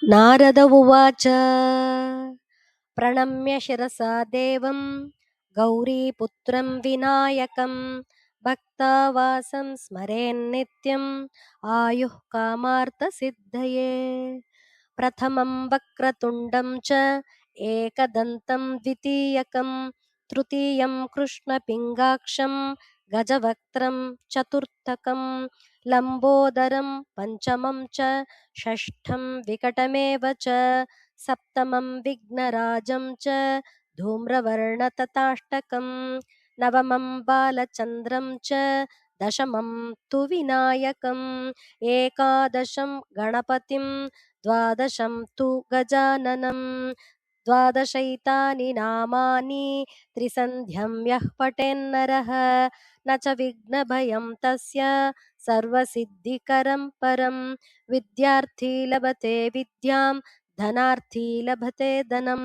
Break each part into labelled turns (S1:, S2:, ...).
S1: नारद उवाच प्रणम्य शिरसा देवं गौरीपुत्रं विनायकं भक्तावासं स्मरेन्नित्यम् आयुः कामार्थसिद्धये। प्रथमं वक्रतुण्डं च एकदन्तं द्वितीयकं तृतीयं कृष्णपिङ्गाक्षं गजवक्त्रं चतुर्थकं लम्बोदरं पञ्चमं च षष्ठं विकटमेव च सप्तमं विघ्नराजं च धूम्रवर्णतताष्टकं नवमं बालचन्द्रं च दशमं तु विनायकम् एकादशं गणपतिं द्वादशं तु गजाननं द्वादशैतानि नामानि त्रिसन्ध्यं यः पठेन्नरः न च विघ्नभयं तस्य सर्वसिद्धिकरं परं विद्यार्थी लभते विद्यां धनार्थी लभते धनं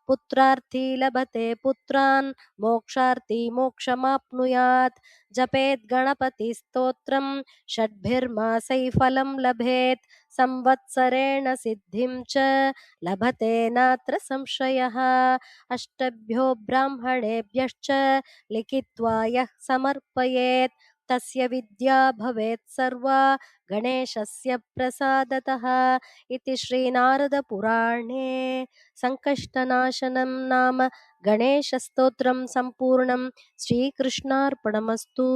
S1: पुत्रार्थी लभते पुत्रान् मोक्षार्थी मोक्षमाप्नुयात् जपेत् गणपतिस्तोत्रं षड्भिर्मासैः फलं लभेत् संवत्सरेण सिद्धिं च लभते नात्र संशयः अष्टभ्यो ब्राह्मणेभ्यश्च लिखित्वा यः समर्पयेत् तस्य विद्या भवेत् सर्वा गणेशस्य प्रसादतः इति श्रीनारदपुराणे संकष्टनाशनं नाम गणेशस्तोत्रं सम्पूर्णं। श्रीकृष्णार्पणमस्तु।